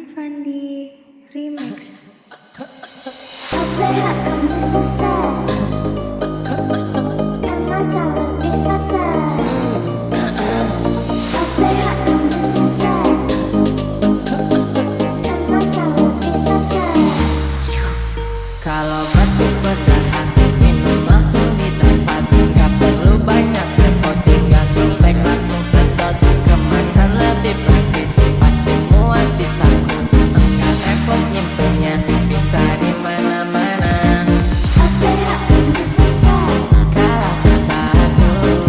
Maman Fandi Remix. Kalau batuk bertahan, minum langsung di tempat. Gak perlu banyak repot, tinggal sobek langsung sedot. Kemasan lebih praktis, pasti muat di saku. Enggak repot nyimpennya, bisa di mana-mana. Kalah kebatuk,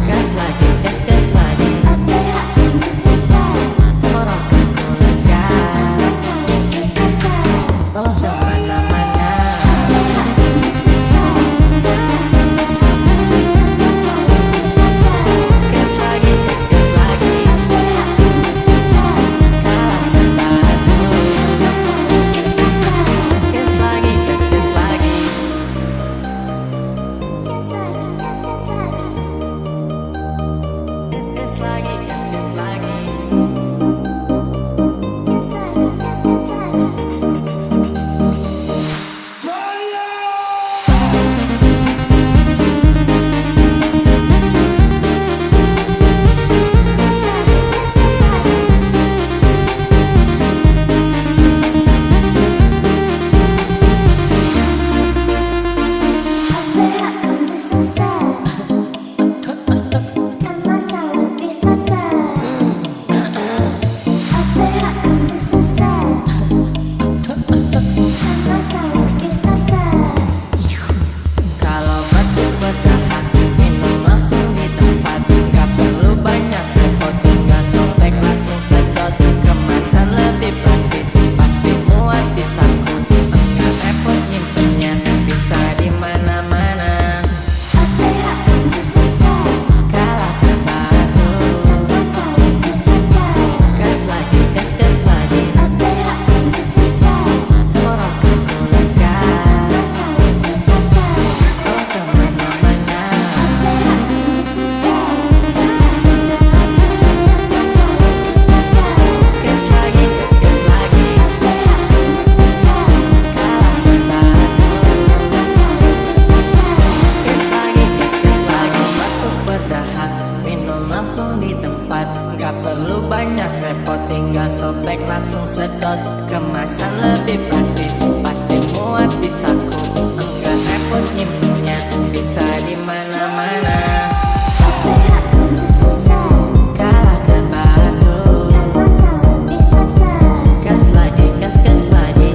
gas lagi, gas lagi. Torokan kolegas, bawa kemana-mana. Gas lagi, gas lagi. Kalah kebatuk, gas lagi, gas lagi. Gas lagi, gas lagi. Kalau batuk bertahan, minum langsung di tempat. Gak perlu banyak repot, tinggal sobek langsung sedot. Kemasan lebih praktis, pasti muat di saku. Enggak repot nyimpennya, bisa di mana-mana. Kalah kebatuk, gas lagi, gas lagi. Torokan kolegas, bawa kemana-mana. Gas lagi, gas lagi. Kalah kebatuk, gas lagi, gas lagi. Batuk berdahak, minum langsung di tempat. Gak perlu banyak repot, tinggal sobek langsung sedot. Kemasan lebih praktis, pasti muat di saku. Enggak repot nyimpennya, bisa di mana-mana. Kalah kebatuk, gas lagi, gas lagi.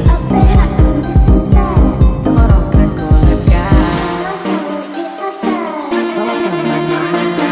Torokan kolegas, bawa kemana-mana.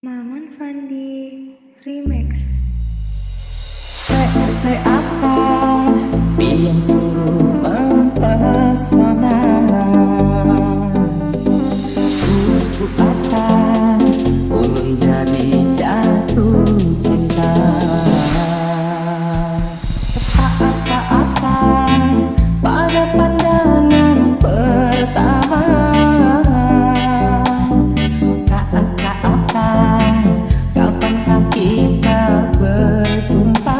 Maman Fandi Remix. Apa yang suruh mempesona? Untuk apa ulun jadi jatuh cinta? Apa pada pandangan pertama? Apa kapankah kita berjumpa?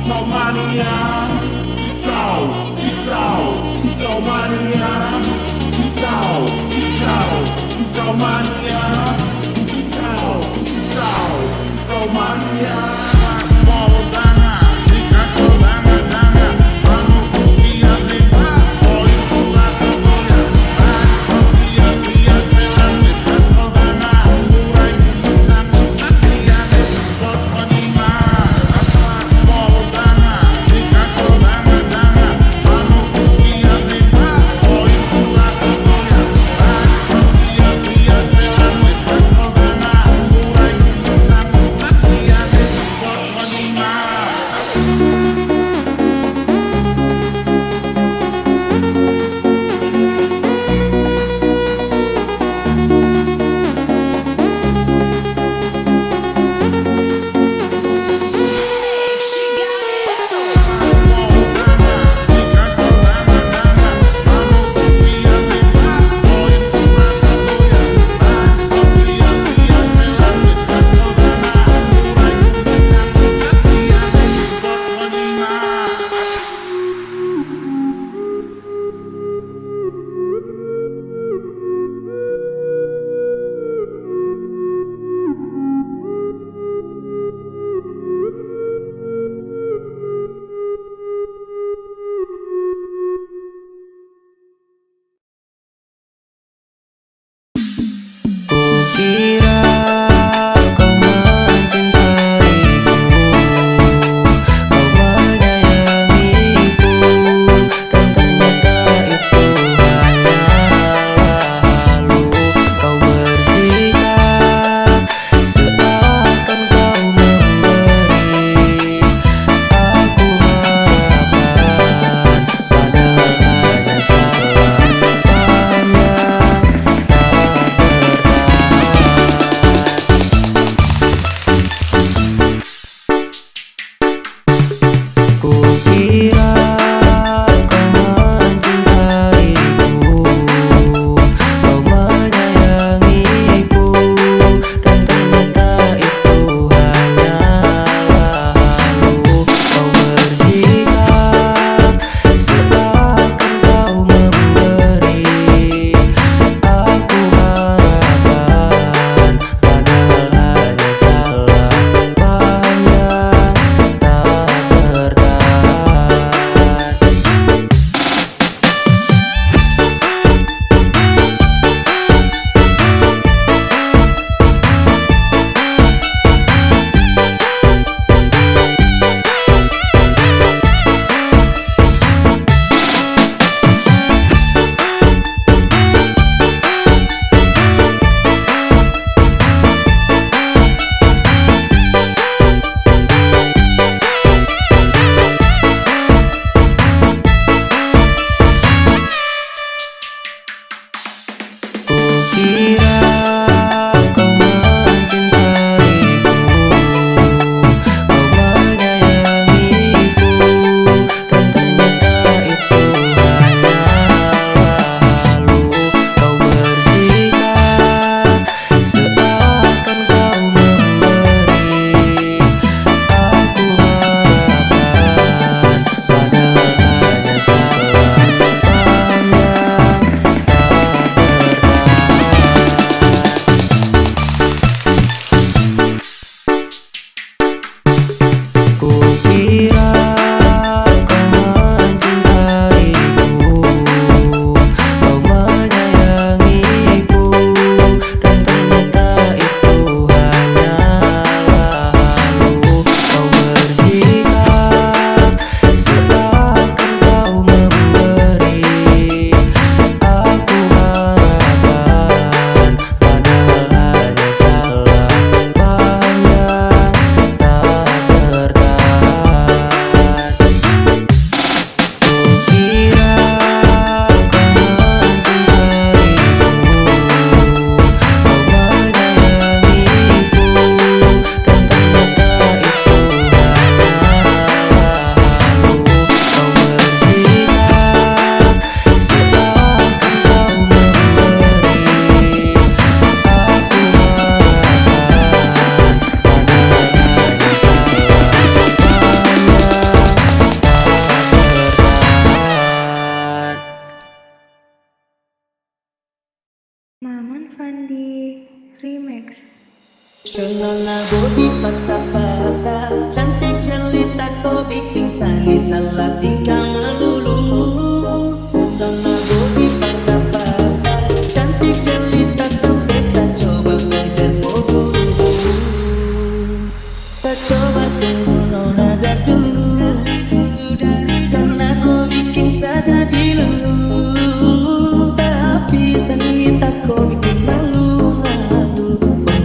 Cicau mania, cicau, cicau, cicau mania, cicau, cicau, cicau mania, cicau, cicau, cicau mania. Mau tanah, dikasih tangan, kamu siap lebar, boy pulang ke goyang, lihat-lihat selang, dikasih tanah, mulai bintang, lihat spot penima, mau tanah, dikasih tangan, kamu siap lebar, boy pulang ke goyang, lihat-lihat selang, dikasih tanah, mulai bintang, lihat spot Nona body patah-patah, cantik jelita kau bikin saya salah tingkah melulu. Nona body patah-patah, cantik jelita sampai saya coba kejar kau. Tak coba tunggu nona dah dulu, karena kau bikin saya jadi lulu. Tapi sanita kau bikin malu.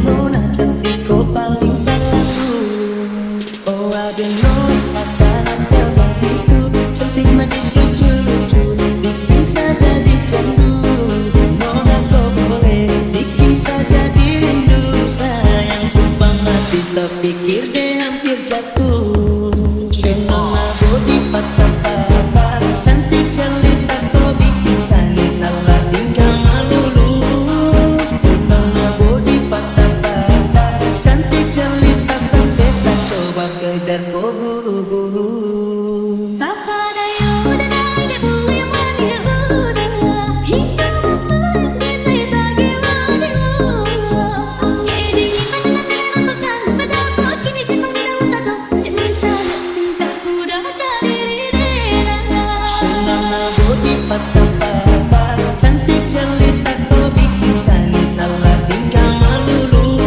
Nona cantik kau paling terlalu. Oh ada nona makanan bagiku, cantik manis lucu-lucu, bikin saya jadi candu. Nona kau boleh bikin saya jadi rindu. Sayang sumpah mati sepikir deh hampir jatuh. Nona body patah-patah, cantik jelita kau bikin saya salah tingkah melulu. Nona body patah-patah, cantik jelita sampai saya coba kejar kau buru-buru. Nona body patah-patah, cantik jelita kau bikin saya salah tingkah melulu.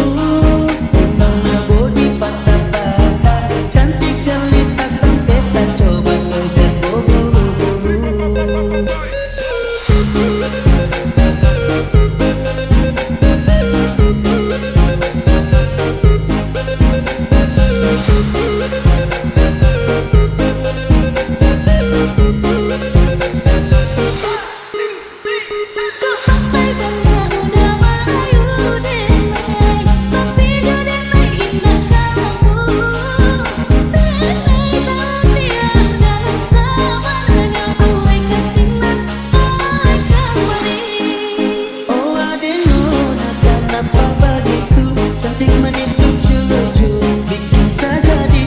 Nona body patah-patah, cantik jelita sampai saya coba kejar kau buru-buru. Oh ada nona kenapa begitu, cantik manis lucu-lucu, bikin saya jadi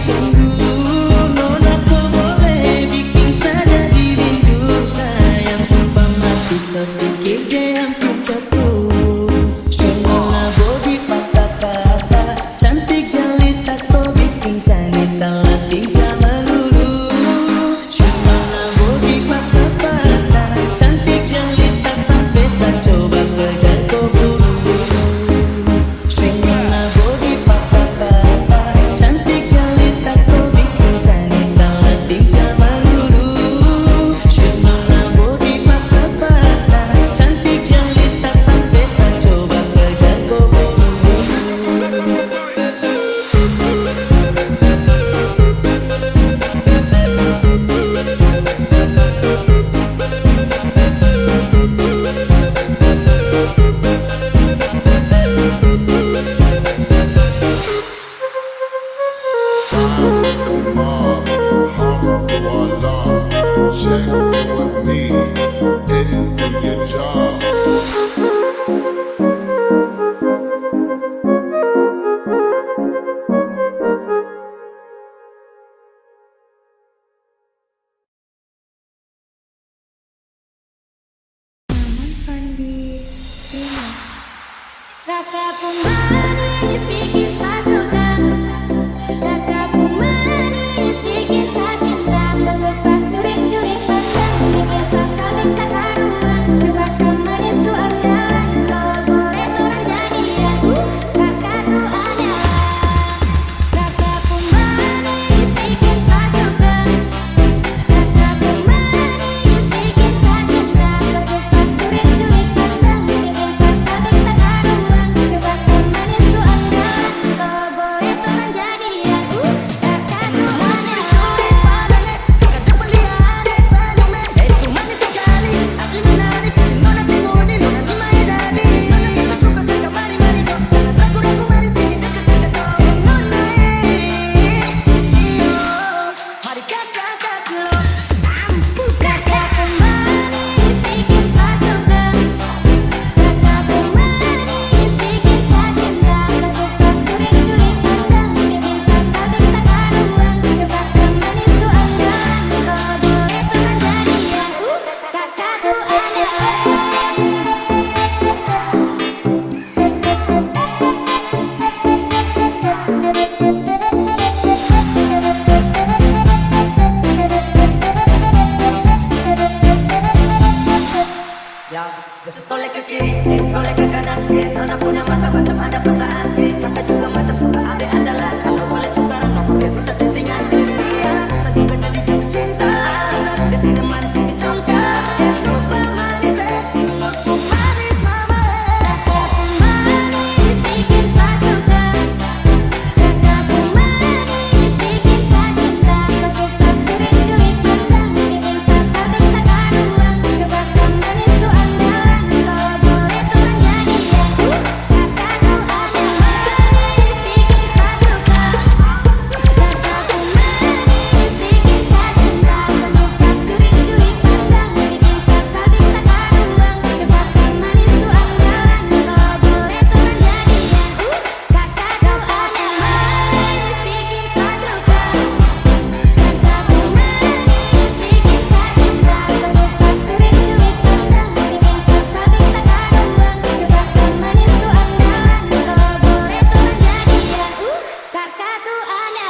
satu Anda.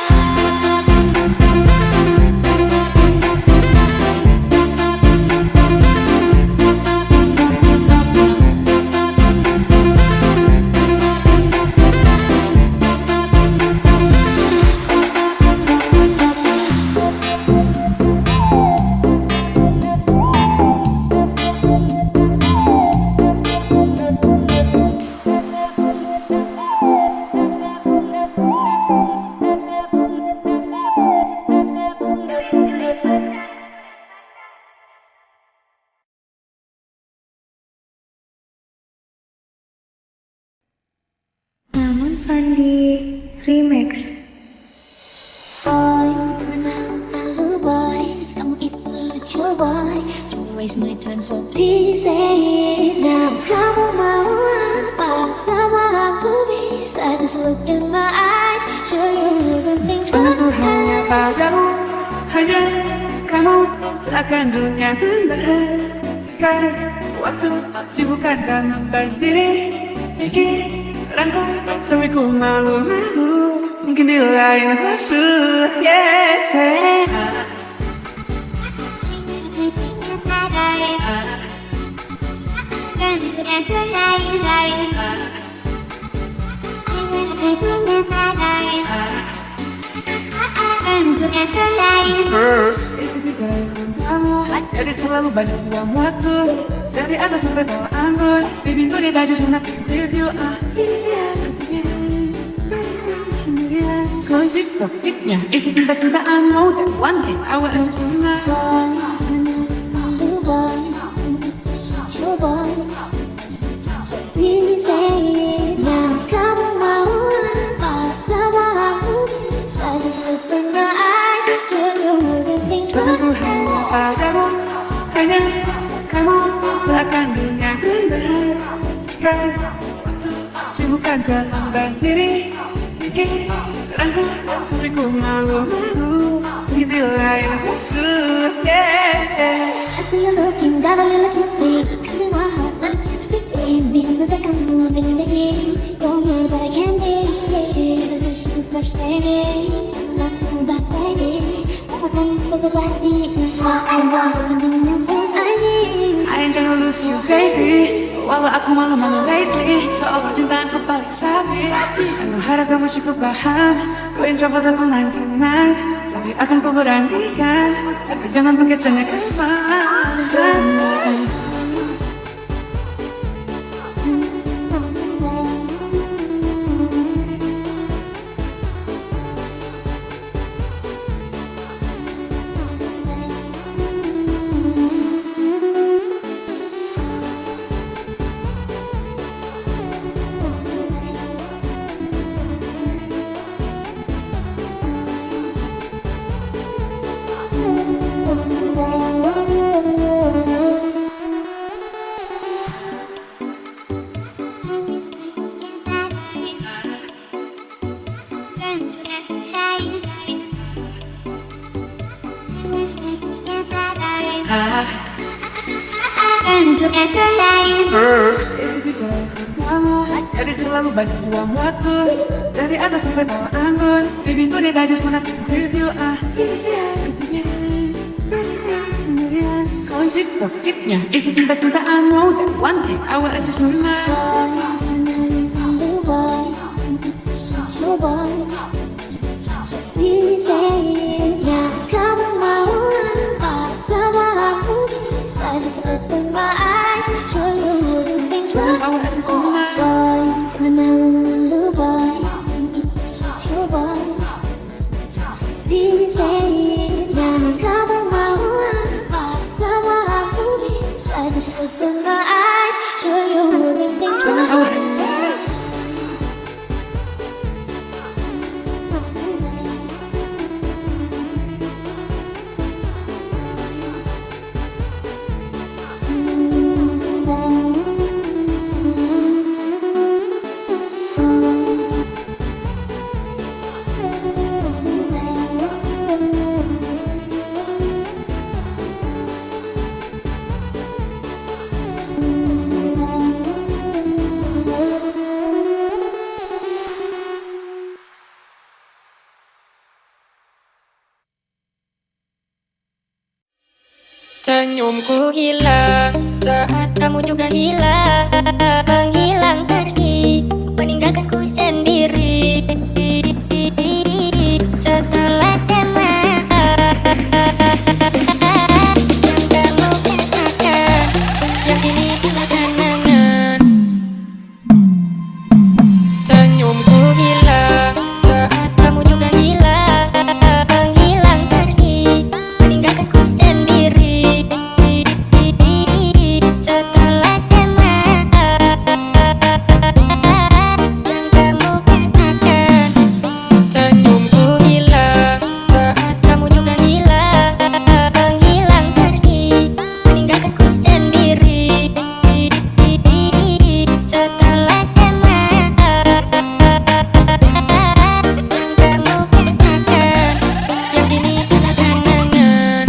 Maman Fandi Remix. Boy, malu boy, kamu itu lucu boy. Don't waste my time so please say it now. Kamu mau apa sama aku, bisa just look in my eyes, show you everything. Aku hanya padamu, hanya kamu, seakan dunia berhentikan. Waktu sibukkan sama berdiri, pikiranku sampai ku malu-malu. Mungkin di lain waktu, yeah. Jadi selalu banyak buang waktu, dari atas sampai bawah anggun. Baby gue dia just wanna be with you. Sendirian kunci topiknya isi cinta-cinta. I know that one day I will have Malu boy, lucu boy. Please say it now. Kamu mau apa sama aku, bisa just look in my eyes, show you everything. Aku hanya padamu, hanya kamu, seakan dunia berhentikan. Waktu sibukkan jalan berdiri, pikiranku sampai ku malu-malu. Mungkin di lain waktu, yeah. I see you looking, got a little confused, cause in my heart, let me speak, baby. But I'm in the game, don't know but I can't be. It's just the first lady, nothing but baby. Masakan sesuatu I want, I need. I ain't tryna lose you, baby. Walau aku malu-malu lately, soal percintaanku paling sabi. Aku harap kamu cukup paham. Ku introvert level 99, jadi akan ku beranikan. Tapi jangan pakai cengeng kemasan. Jadi selalu banyak buang waktu, dari atas sampai bawah anggun. Baby gue dia just wanna be with you. Sendirian kunci topiknya isi cinta-cinta. I know that one day I will have you Malu boy, lucu boy. Please say it now. Kamu mau apa sama aku, bisa just look in my eyes, show you everything. Boy, malu boy, lucu boy. Please say it now. Kamu mau apa sama aku, bisa just look in my eyes, show you everything. Senyumku hilang saat kamu juga hilang, menghilang pergi, meninggalkanku sendiri. Setelah semua yang kamu katakan, yang kini tinggal kenangan. Senyumku hilang saat kamu juga hilang, menghilang pergi, meninggalkanku sendiri. Setelah semua yang kamu katakan, senyumku hilang saat kamu juga hilang, menghilang pergi, meninggalkanku sendiri. Setelah semua yang kamu katakan, yang kini tinggal kenangan.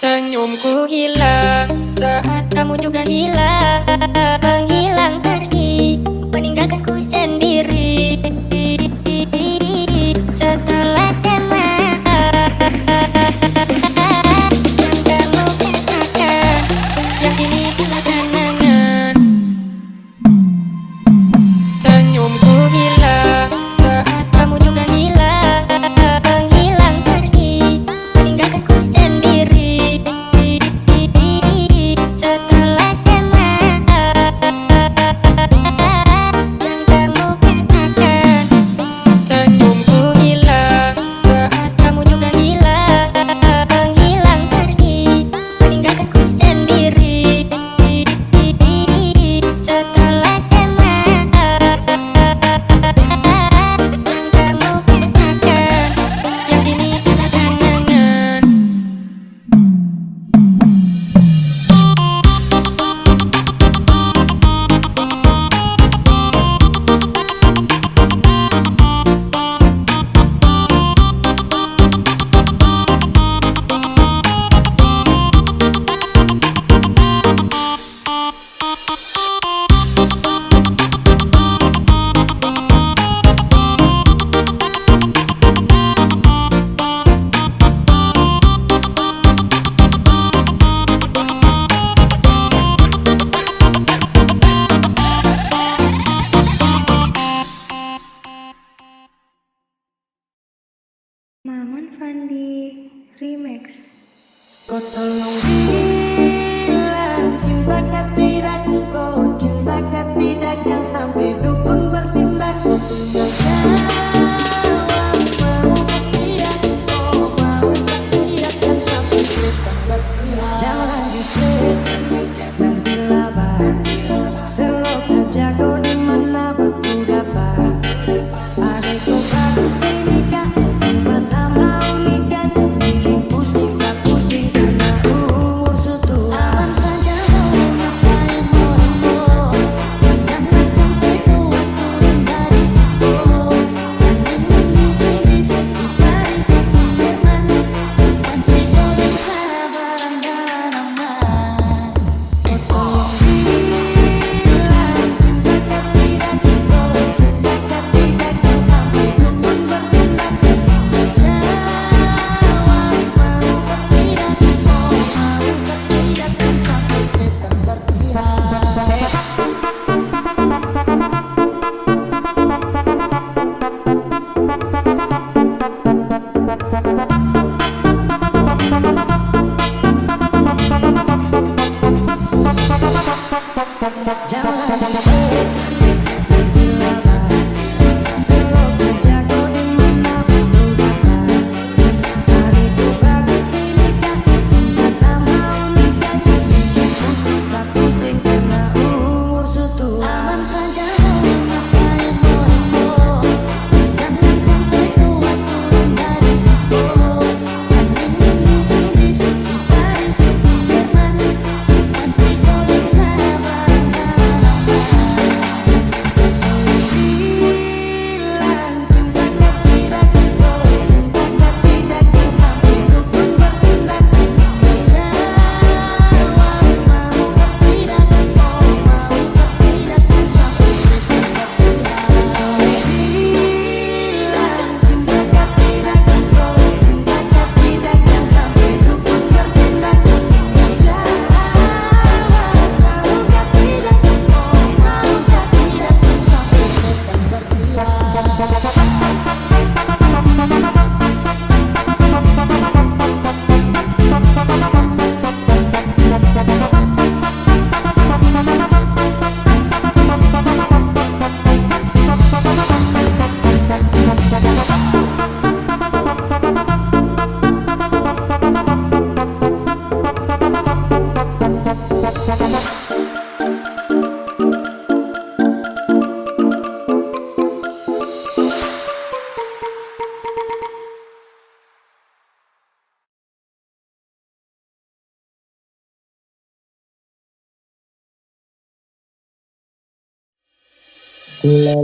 Senyumku hilang saat kamu juga hilang, menghilang pergi, meninggalkanku sendiri. Setelah semua yang kamu katakan, yang kini tinggal kenangan. Senyumku hilang saat kamu juga hilang, menghilang pergi, meninggalkanku sendiri. Setelah semua yang kamu katakan, senyumku hilang saat kamu juga hilang, menghilang pergi, meninggalkanku sendiri. Setelah semua yang kamu katakan, yang kini tinggal kenangan. Maman Fandi Remix. Kau tolong bilang cintakah tidak, kau cintakah tidak, yang sampai dukun bertindak. Kau tinggal jawab mau tidak, kau mau tidak, yang sampai sultan berpihak. Jangan lanjut dan dilabah, selok saja kau dimana aku dapat. Ada kau kasih sini kak, sama-sama unik aja, bikin pusing sak pusing karena umur yang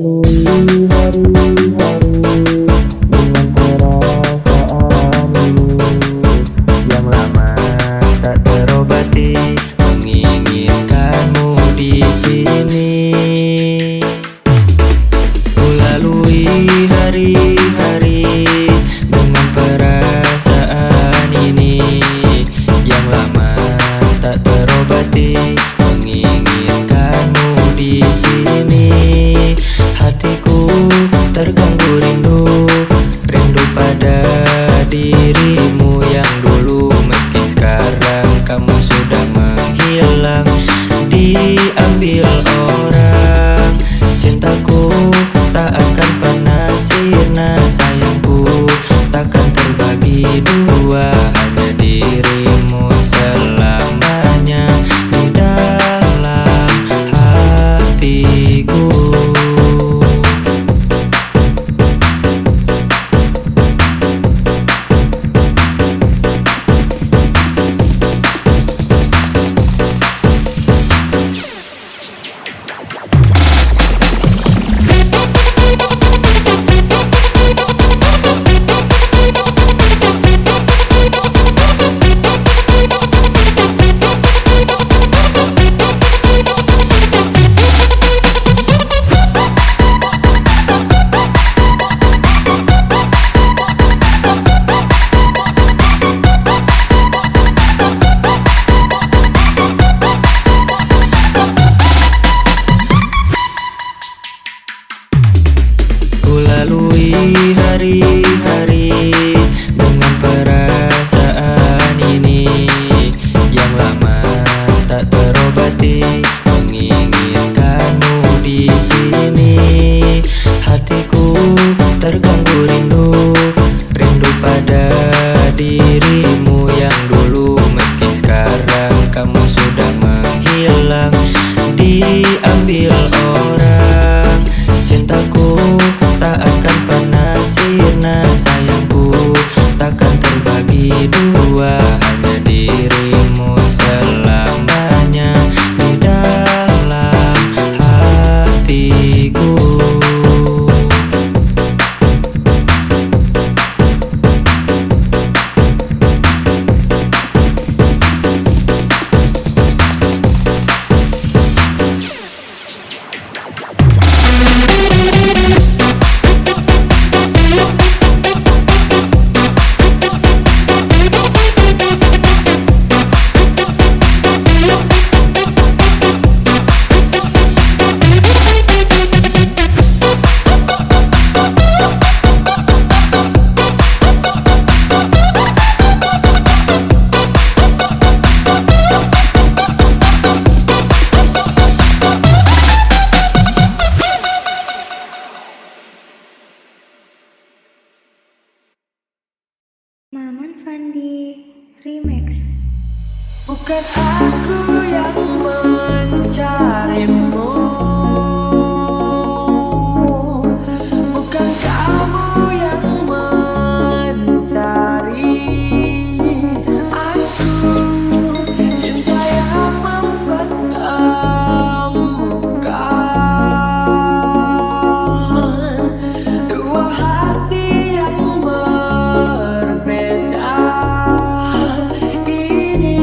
lama tak terobati, menginginkanmu di sini. Ku lalui hari-hari dengan perasaan ini yang lama tak terobati, menginginkanmu di sini. Hatiku terganggu rindu, rindu pada dirimu yang dulu. Meski sekarang kamu sudah menghilang, diambil orang. Cintaku tak akan pernah sirna, sayangku takkan terbagi dua. Hanya dirimu selamanya di dalam hatiku. Ku lalui hari-hari dengan perasaan ini yang lama tak terobati, menginginkanmu di sini. Hatiku terganggu rindu, rindu pada dirimu yang dulu. Meski sekarang kamu sudah menghilang, diambil orang. Cintaku tak akan pernah sirna, sayangku takkan terbagi dua. Hanya dirimu selamanya di dalam hatiku. Maman Fandi Remix. Bukan aku yang mencarimu, bukan kamu yang mencari aku. Cinta yang mempertemukan dua hati yang berbeda ini.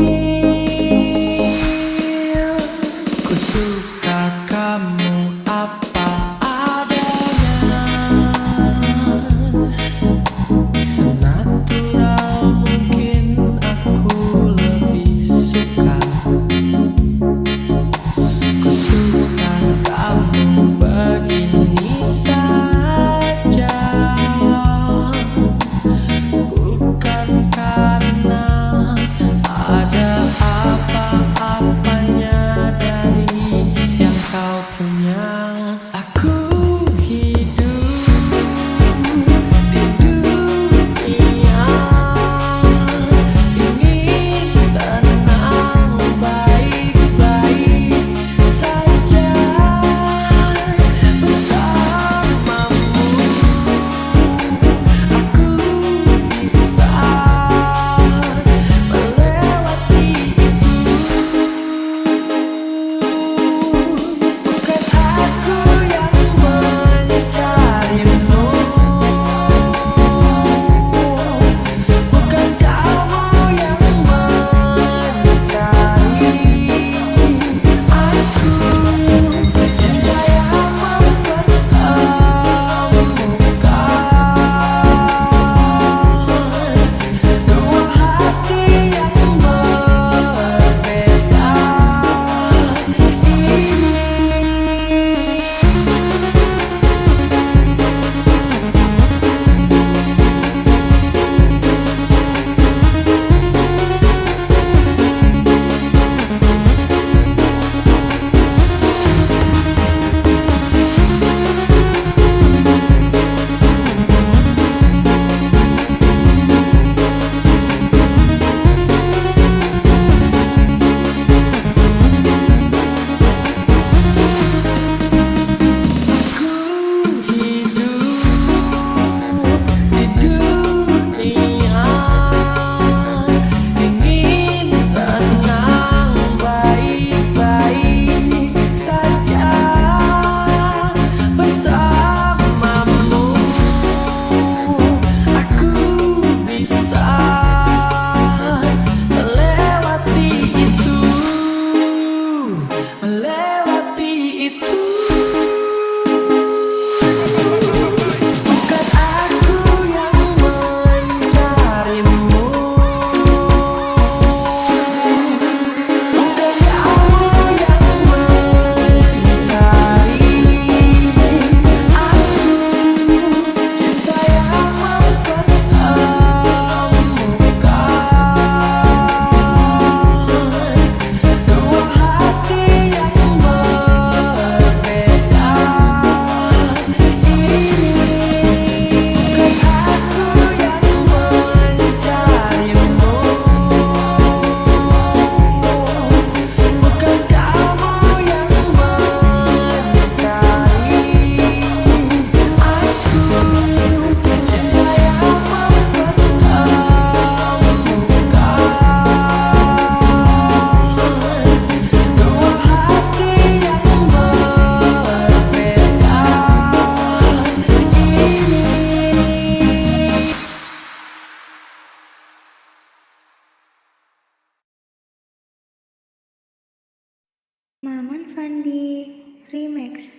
Maman Fandi Remix.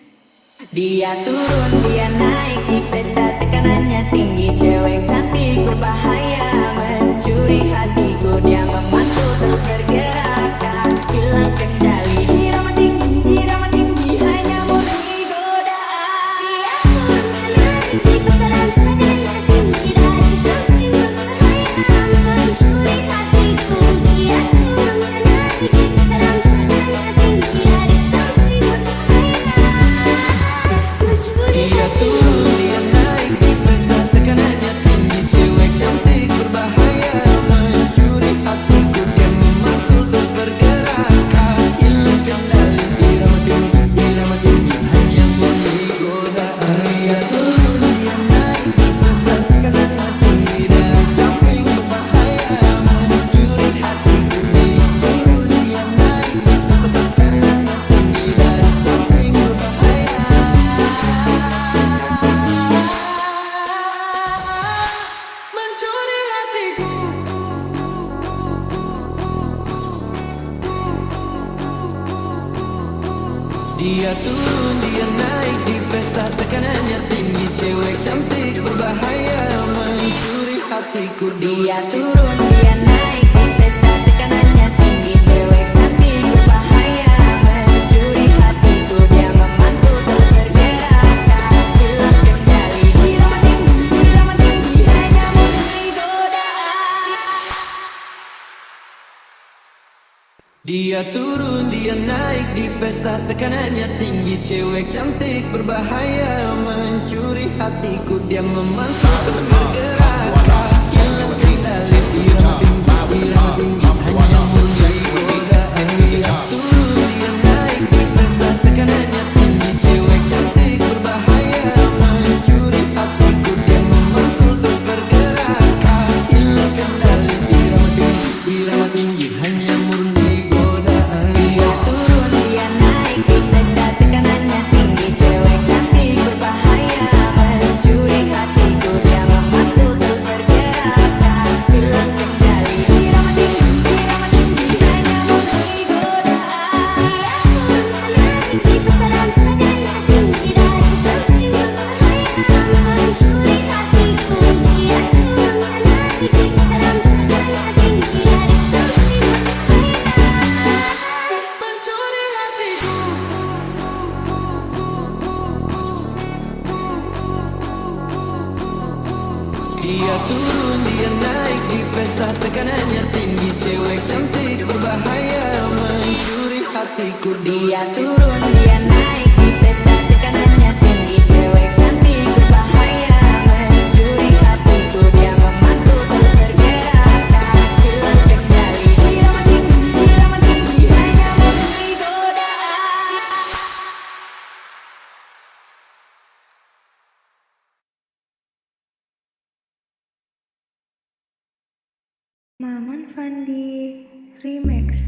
Dia turun, dia naik di pesta, tekanannya tinggi. Cewek cantik berbahaya mencuri hatiku. Dia memantul terus bergerak, tak hilang kendali. Irama tinggi, hanya murni godaan. Dia turun menarik di putaran selanjutnya tinggi dari samping berbahaya mencuri hatiku. Dia turun menarik di putaran selanjutnya tinggi dari samping berbahaya mencuri Dia hatiku. turun, dia naik di pesta, tekanannya tinggi. Cewek cantik berbahaya mencuri hatiku. Dia memantul terus bergerak, tak hilang kendali. Irama tinggi, hanya murni godaan. Dia turun, dia naik di pesta, tekanannya tinggi. Dari samping berbahaya mencuri hatiku. Dia turun, dia naik di pesta, tekanannya tinggi. Dari samping berbahaya mencuri hatiku. Dia turun, dia naik di pesta, tekanannya tinggi. Cewek cantik berbahaya mencuri hatiku. Dia turun, dia naik di pesta, tekanannya tinggi. Cewek cantik berbahaya mencuri hatiku. Dia memantul terus bergerak, tak hilang kendali. Irama tinggi, hanya murni godaan. Dia turun, dia naik di pesta, tekanannya tinggi. Cewek cantik berbahaya mencuri hatiku. Dia memantul terus bergerak, tak hilang kendali. Irama tinggi, hanya murni godaan. Dia turun, dia naik di pesta, tekanannya tinggi. Cewek cantik berbahaya mencuri hatiku. Dia memantul terus bergerak, tak hilang kendali. Irama tinggi, hanya murni godaan. Dia turun, dia naik di pesta, tekanannya tinggi. Cewek cantik berbahaya mencuri hatiku. Dia memantul terus bergerak, tak hilang kendali. Irama tinggi, hanya murni godaan. Menarik di putaran selanjutnya tinggi dari samping berbahaya mencuri hatiku. Dia turun menarik di putaran selanjutnya tinggi dari samping berbahaya Mencuri hatiku. Dia turun, dia naik di pesta, tekanannya tinggi. Cewek cantik berbahaya mencuri hatiku. Dia turun, dia naik di pesta, tekanannya tinggi. Cewek cantik berbahaya mencuri hatiku. Dia memantul terus bergerak, tak hilang kendali. Irama tinggi, hanya murni godaan. Maman Fandi Remix.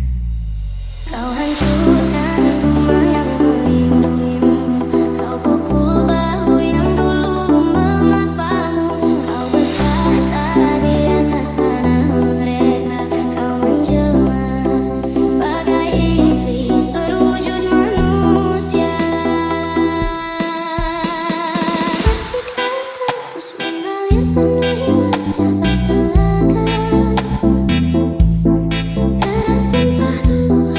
Kau hancurkan rumah yang melindungimu. Kau pukul bahu yang dulu memapamu. Kau bertahta di atas tanah mereka. Kau menjelma bagai iblis berwujud manusia. Jika terus mengalir penuh wajah telaga. Deras cinta dua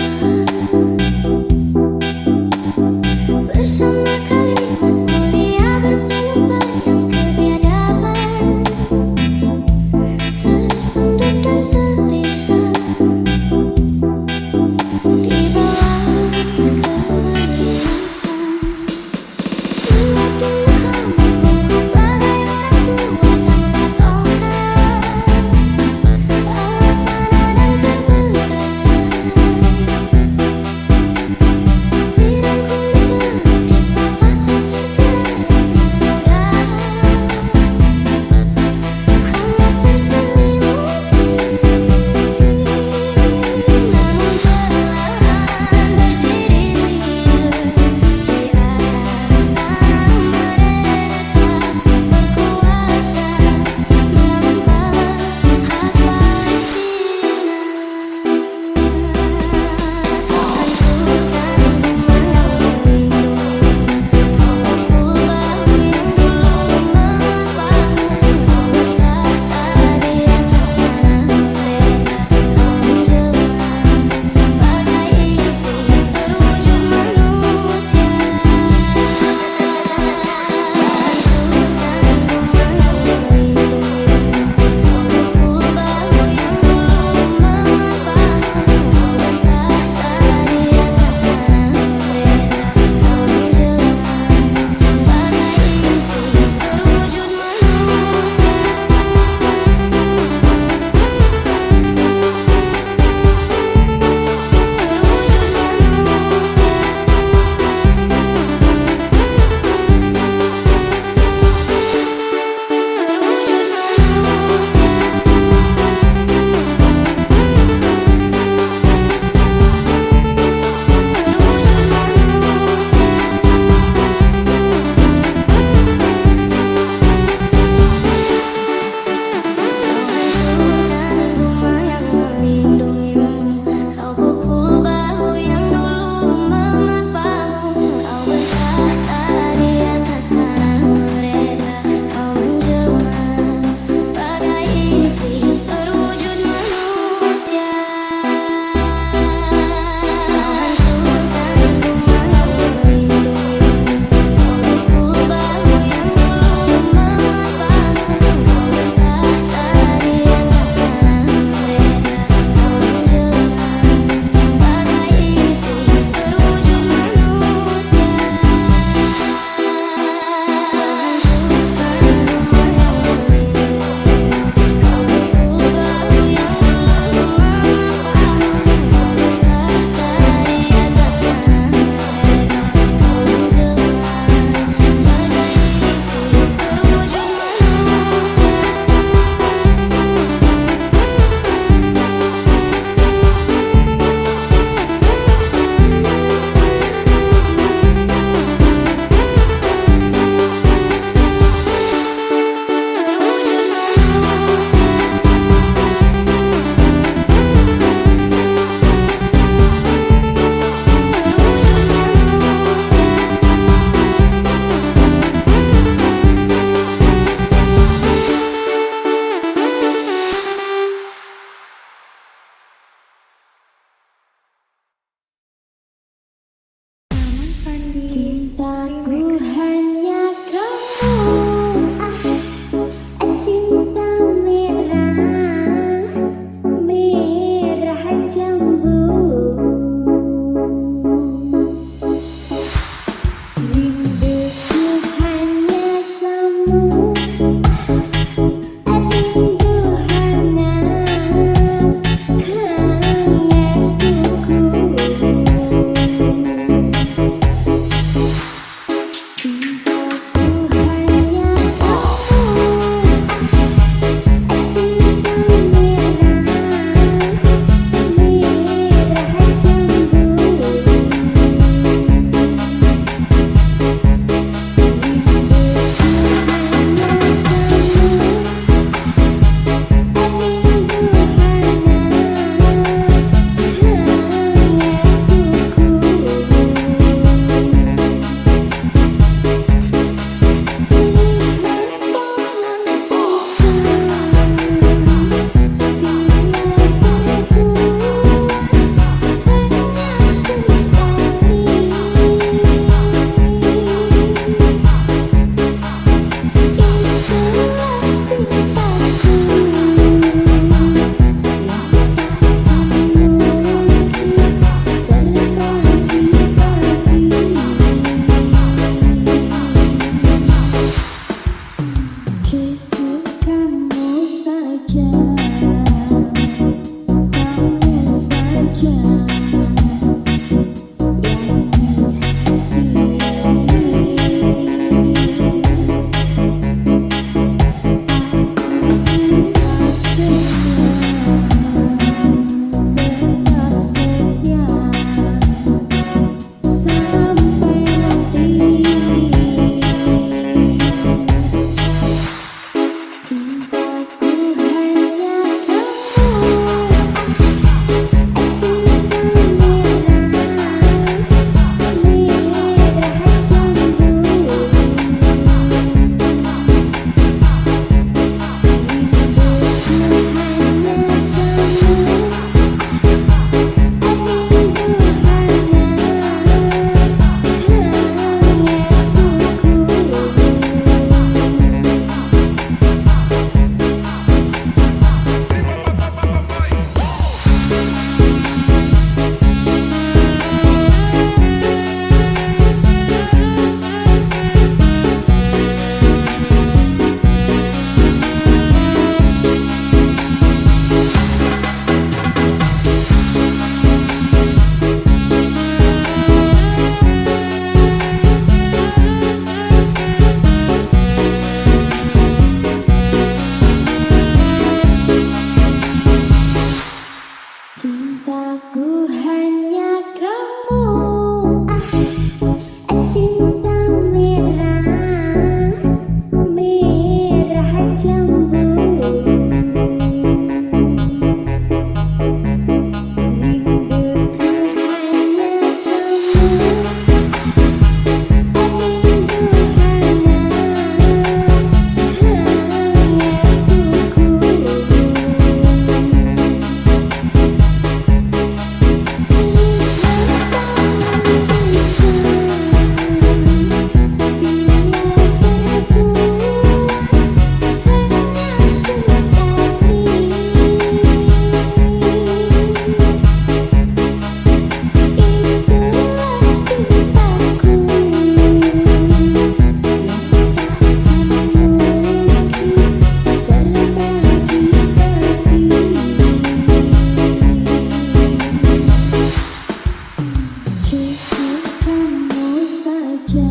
saja,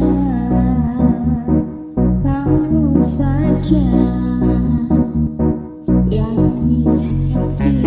baru saja yang happy.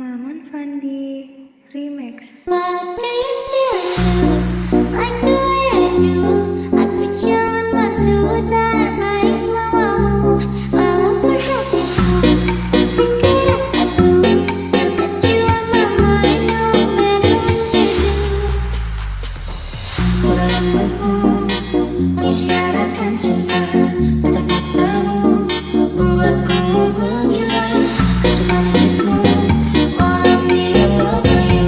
Maman Fandi Remix. What do you feel like the way I do? Aku jangan bantu darmain mamamu walau perhatiku sekeras aku terkejut mama no matter what you do. Suara rambutmu mengisyaratkan cinta, tatap matamu buatku menggila. Kacau manismu walau dia pergi,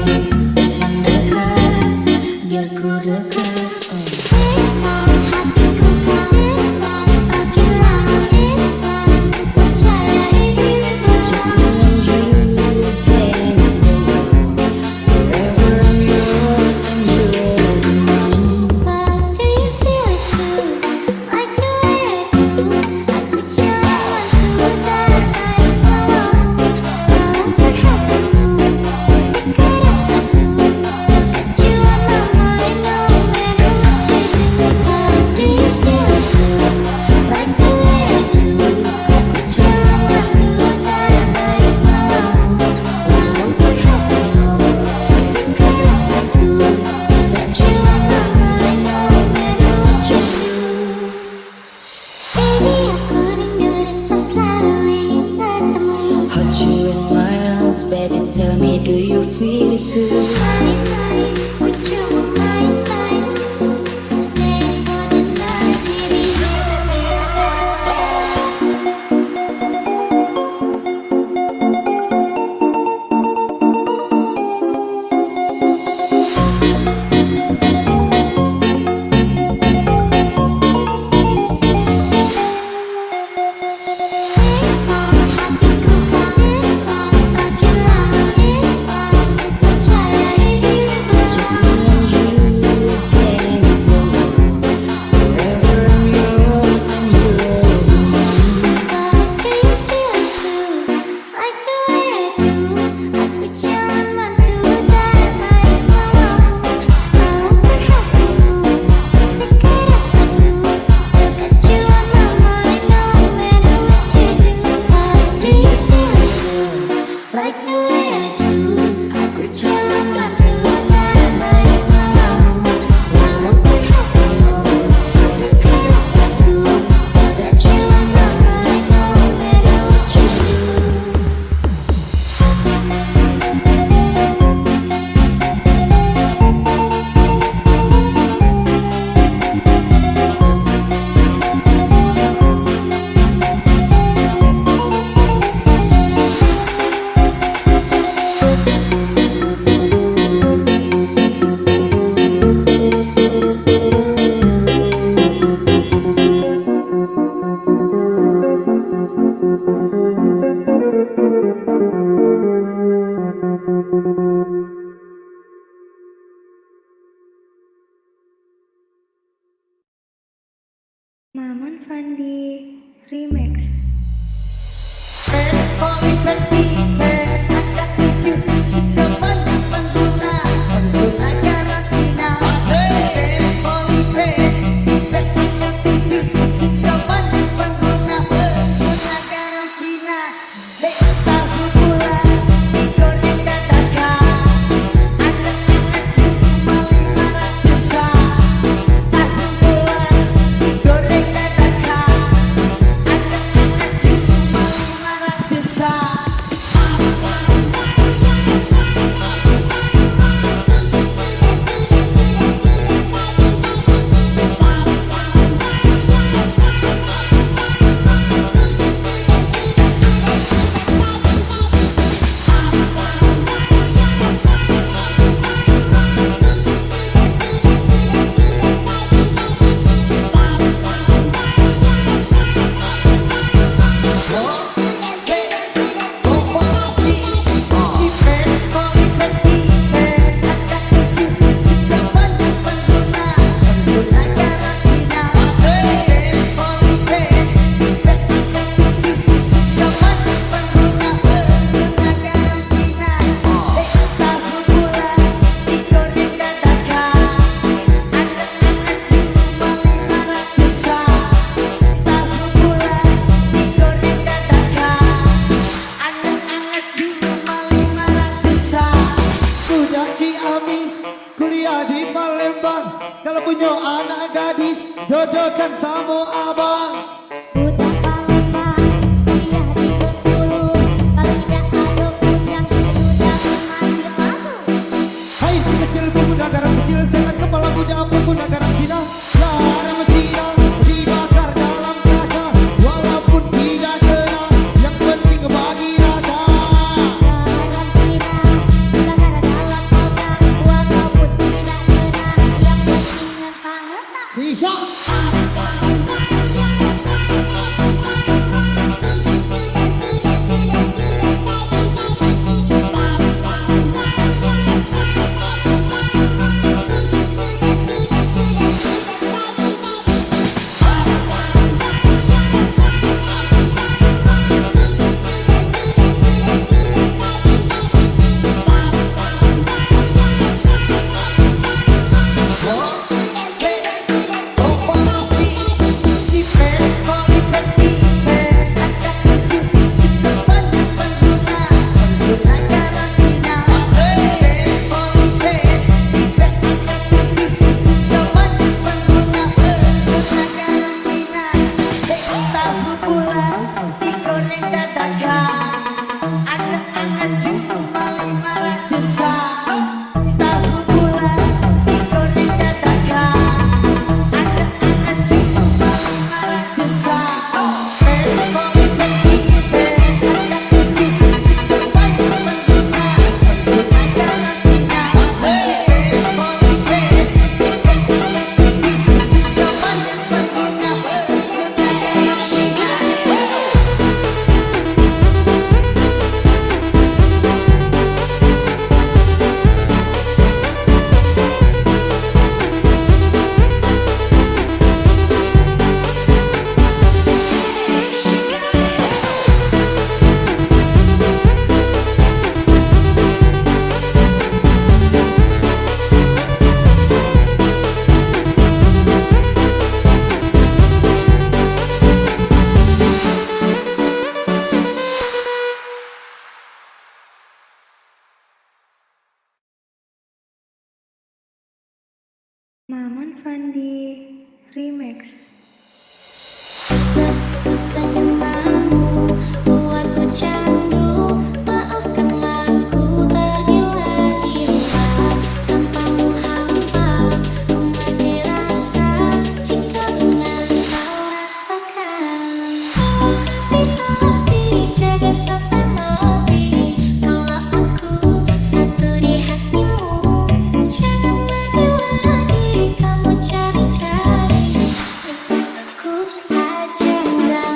terus mendekat biar ku dekat. Simpan hatiku simpan makin lama instan percaya ini Jangan you getting slow, forever I'm yours and you're mine. But do you feel too like the way I Fandi Remix. Kuliah di Palembang, kalau punya anak gadis jodohkan sama abang. Budak Palembang, kuliah di Bengkulu. Kalau tidak ada bujang, budak manggil aku. Hai si kecil pemuda garam kecil, setan kepala kuda pemuda garam Cina. Garam Cina dibakar dalam kaca, walaupun tidak kena, yang penting bagi rata. Garam Cina dibakar dalam otak, walaupun tidak kena, yang penting ngentang-ngentang. Siap. Maman Fandi Remix. Sesenyumanmu buatku candu. Maafkanlah ku tergila-gila tanpamu hampa. Ku mati rasa jika benar kau rasakan. Oh hati-hati, jaga sampai mati. Kalau aku satu di hatimu, jangan lagi-lagi kamu cari-cari. Aku saja enggak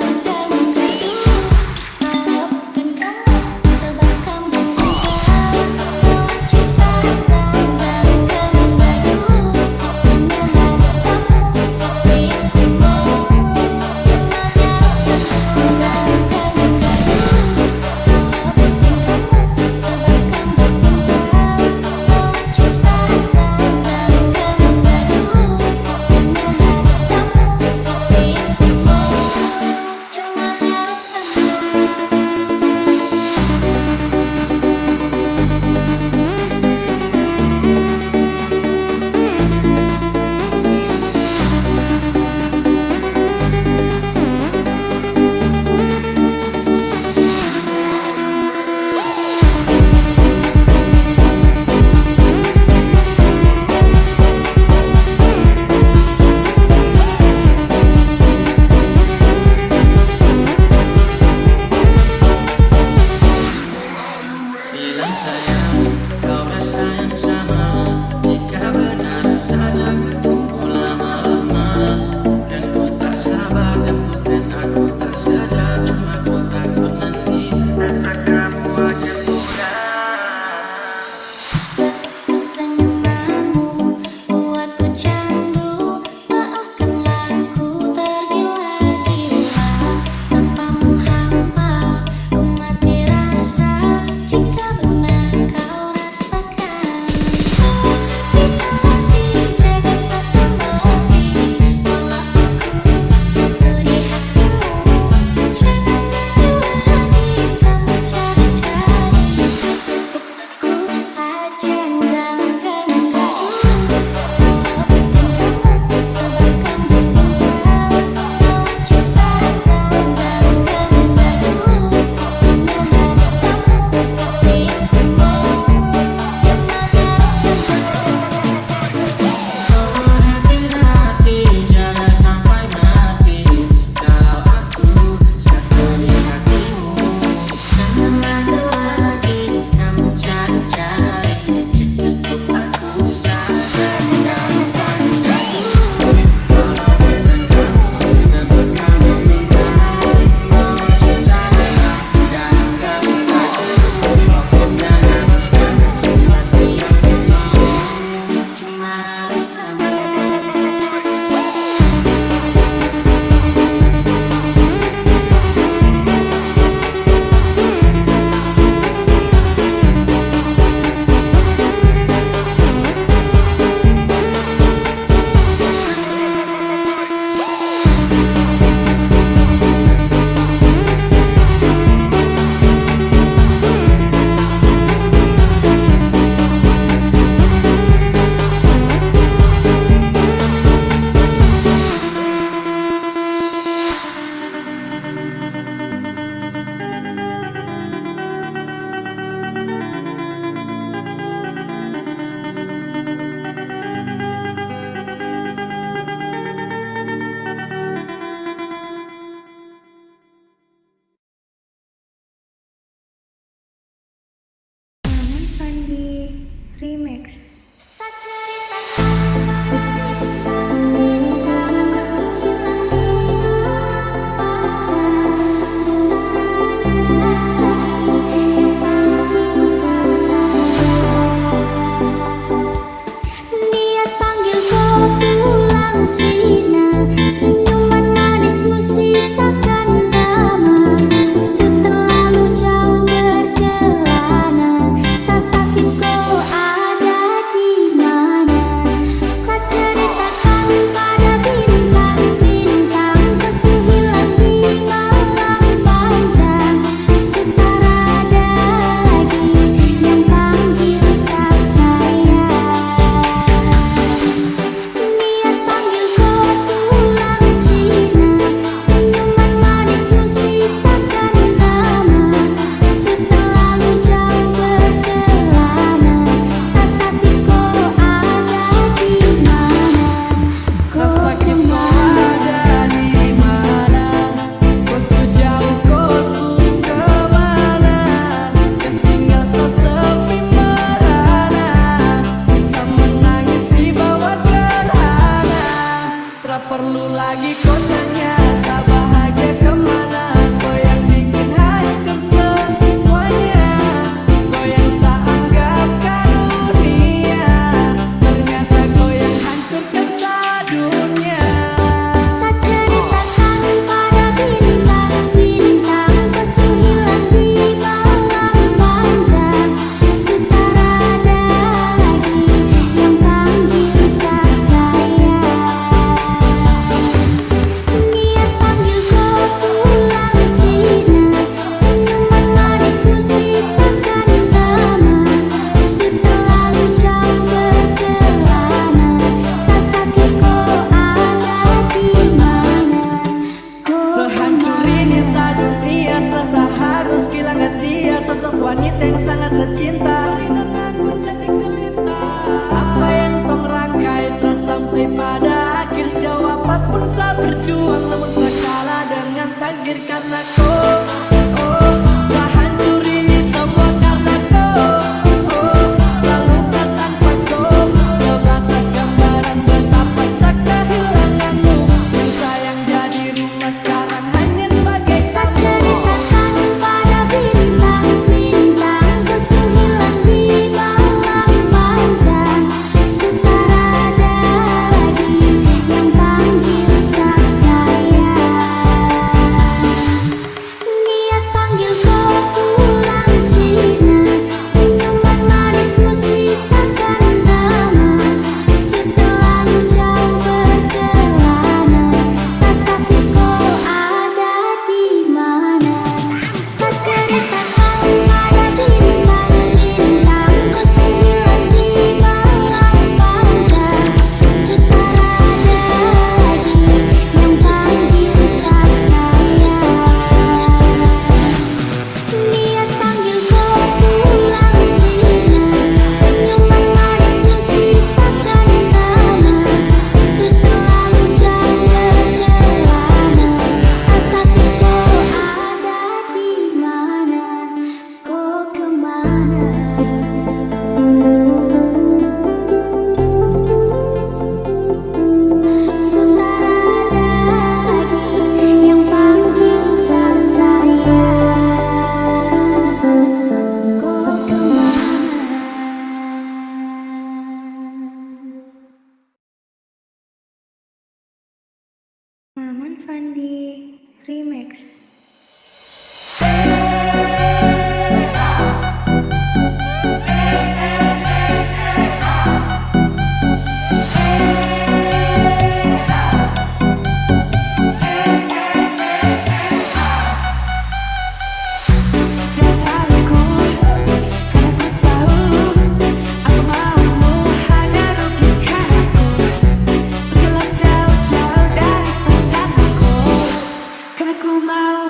perlu lagi kau tanya, tak bahagia kemana. Kau yang bikin hancur semuanya, kau yang tak anggap karunia, ternyata kau yang hancurkan sedunia. Saceritakan pada bintang-bintang, kau hilang di malam panjang. Sutara ada lagi yang panggil saya. Niat panggil kau pulang Cina, senyuman manismu sisakan lama. Setelah jauh berkelana, sasaki kau ada di mana? Sehancur ini sedunia, seharus kehilangan dia, sosok wanita yang sangat secinta. Dan aku cantik jelita, apa yang tong rangkai telah sampai pada akhir. Sejauh apapun saya berjuang, namun saya kalah dengan takdir karena kau. Oh, sehancur ini semua karena kau. Oh, selalu tanpa kau, sebatas gambaran betapa saya kehilanganmu. Yang sayang jadi rumah sekarang hanya sebagai Saceritakan pada bintang-bintang, kau hilang di malam panjang. Sutara ada lagi yang panggil saya. Niat panggil kau pulang Cina, senyuman manismu sisakan lama. Setelah jauh berkelana, sasaki kau ada di mana? Saceritakan pada bintang-bintang, kau hilang di malam panjang. Sutara ada lagi yang panggil saya. Niat panggil kau pulang Cina, senyuman manismu sisakan lama. Setelah jauh berkelana, sasaki kau ada di mana? Kau kemana? Sutara ada lagi yang panggil saya. Kau kemana? Maman Fandi Remix. Jangan cariku, karena ku tahu aku maumu hanya rugikan aku. Pergilah jauh-jauh dari pandanganku, karena ku mau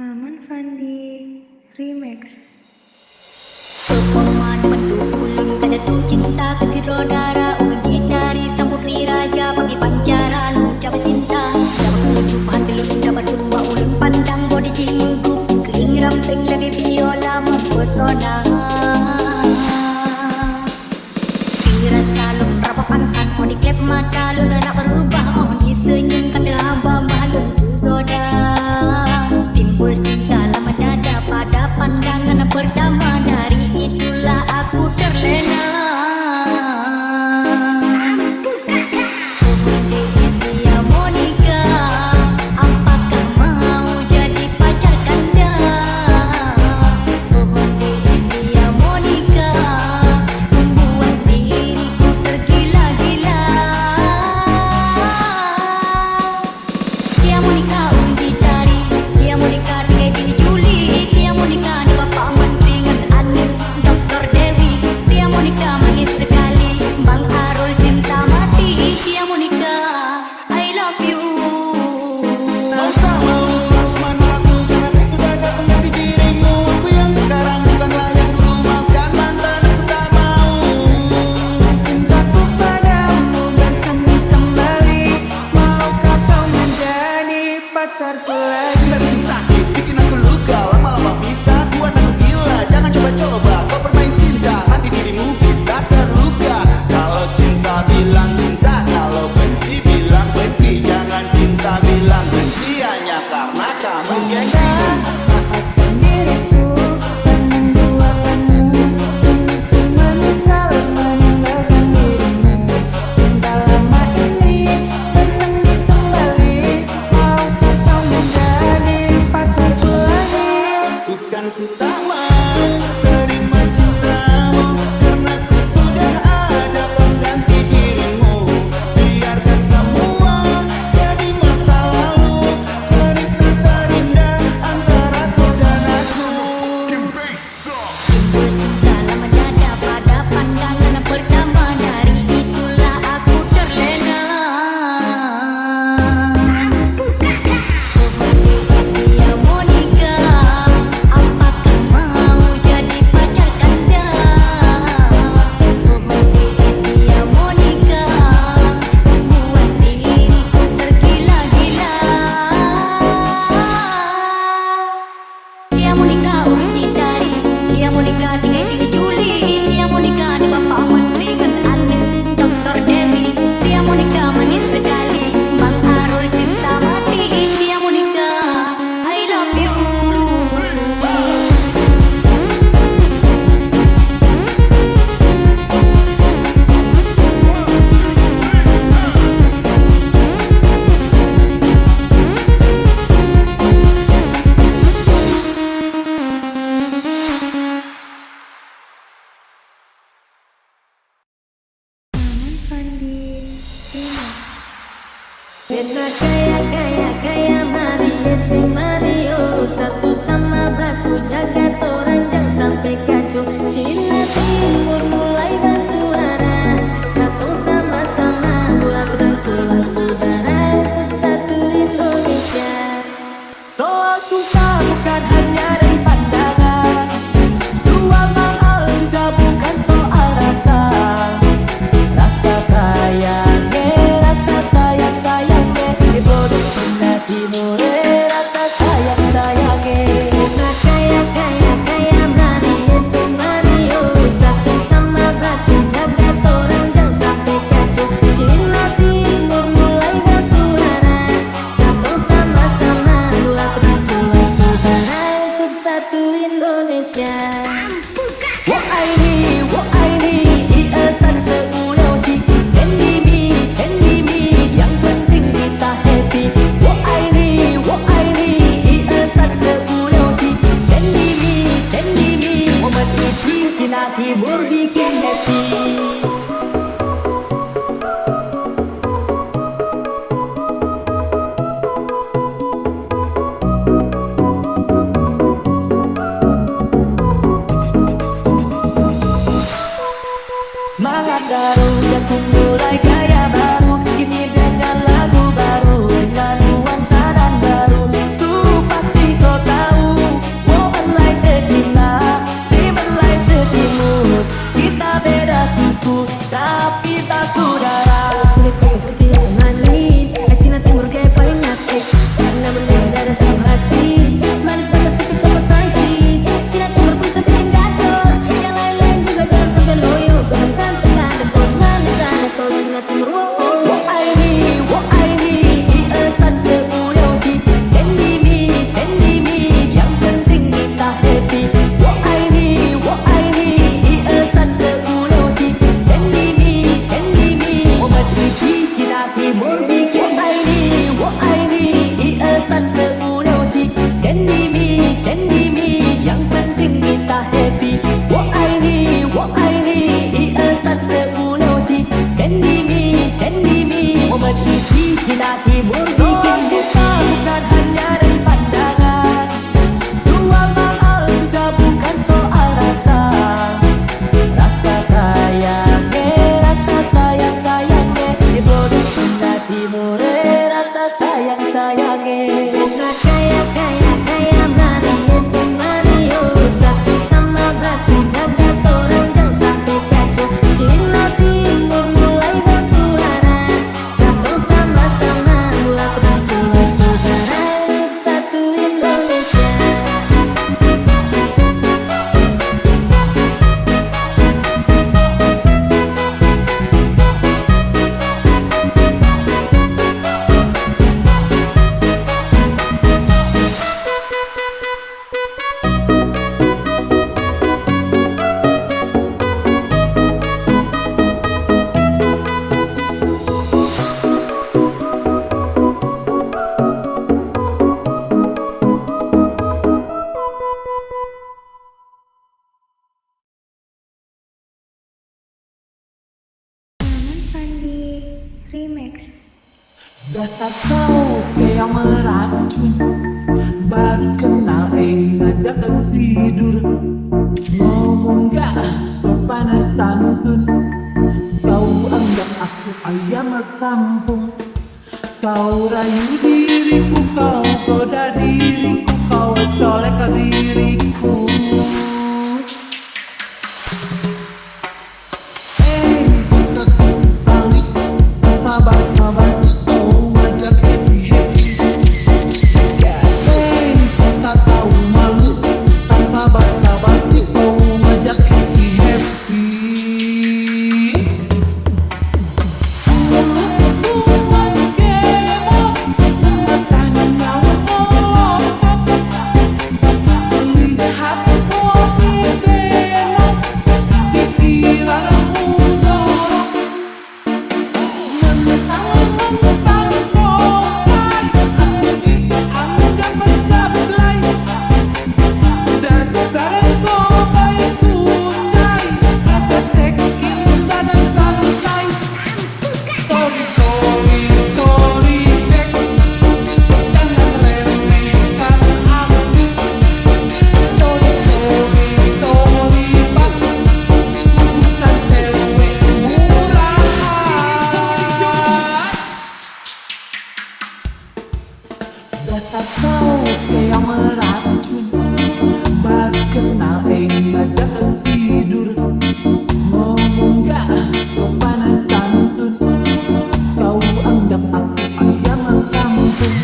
Maman Fandi Remix. Pepoman menduk ulun kada tu cinta kasih rodara uji dari samputri raja bagi pancaran ucap cinta dapat kehidupan belum dapat dua ulun pandang bodi jinggup kering ramping lagi biola mempesona dirasa lum berapa pangsan mau diklep mata lun nak berubah oh disenyum kada hamba malun goda timbul cinta lama dada pada pandangan pertama dari itulah aku terlena. Dia Monica, apakah mau jadi pacar kanda? Dia Monica, membuat diriku tergila-gila. Dia Monica uji tari, dia Monica Dewi Juli, dia Monica ni bapak menteri dengan Anil Dr. Dewi, dia Monica manis sekali, Bang Arul cinta mati, dia Monica I love you. Kau tak mau harus menolakku karena sudah ada pengganti dirimu. Aku yang sekarang bukanlah yang dulu. Maafkan mantan, aku tak mau. Cintaku padamu bersemi kembali. Maukah kau menjadi pacarku lagi? Bikin sakit, bikin aku luka. Lama-lama bisa buat aku gila. Jangan coba-coba kau bermain cinta, nanti dirimu bisa terluka. Kalau cinta bilang cinta, kalau benci bilang benci. Jangan cinta bilang benci hanya karena kamu gengsi. Maafkan diriku dan membuatkanmu Ku menyesal meninggalkan dirimu. Cinta lama ini bersemi kembali. Maukah kau menjadi pacarku lagi? Bukan ku tak mau terima cintamu, karena ku sudah ada pengganti dirimu. Biarkan semua jadi masa lalu, cerita terindah antara kau dan aku. Timbul cinta lama dada pada pandangan pertama dari itulah aku terlena. Dia Monica, apakah mau jadi pacar kanda? Dia Monica, membuat diriku tergila-gila. Dia Monica uji dari, dia Monica 3 Juli, dia Monica ni bapak menteri dengan Anil Dr. Dewi, dia Monica manis sekali, Bang Arul cinta mati, dia Monica I love you. Maman Fandi Remix. Beta kaya Mario satu sama batu jaga torang jangan sampai kacau. Cina timur mulai bersuara, katong sama-sama buat rangkul saudara satu Indonesia. Soal suka bukan hanya dari pandangan, dua mahal juga bukan soal rasa. Rasa sayang, rasa sayang, bodoh pernah timure. Rasa sayang, Kaya Mario satu sama batu jaga torang jangan sampai kacau. Cina timur mulai bersuara, katong sama-sama buat rangkul saudara baru kenal ngajak tidur. Ngomong gak sopan santun, kau anggap aku ayam kampung. Kau rayu diriku, kau goda diriku, kau colek diriku. Balik tanpa basa-basi, kau ngajak happy-happy. Kau tak tahu malu, tanpa basa-basi, kau ngajak happy-happy. Dasar kau yang meracun, baru kenal ngajak tidur. Ngomong gak sopan santun, kau anggap aku ayam kampung.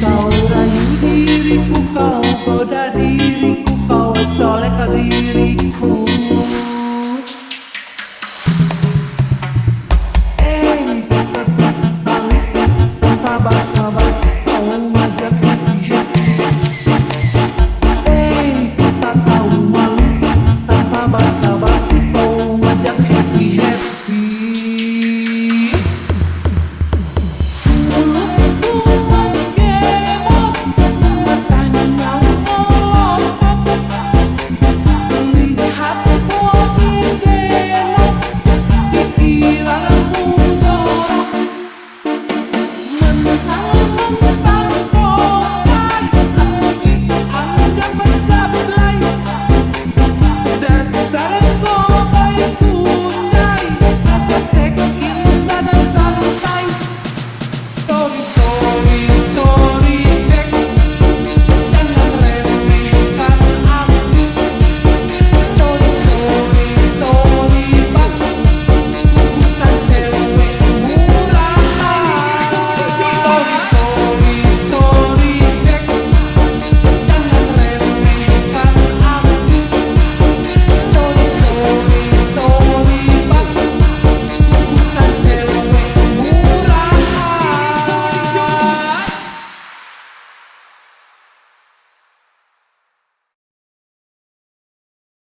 Kau rayu diriku, kau goda diriku, kau colek diriku.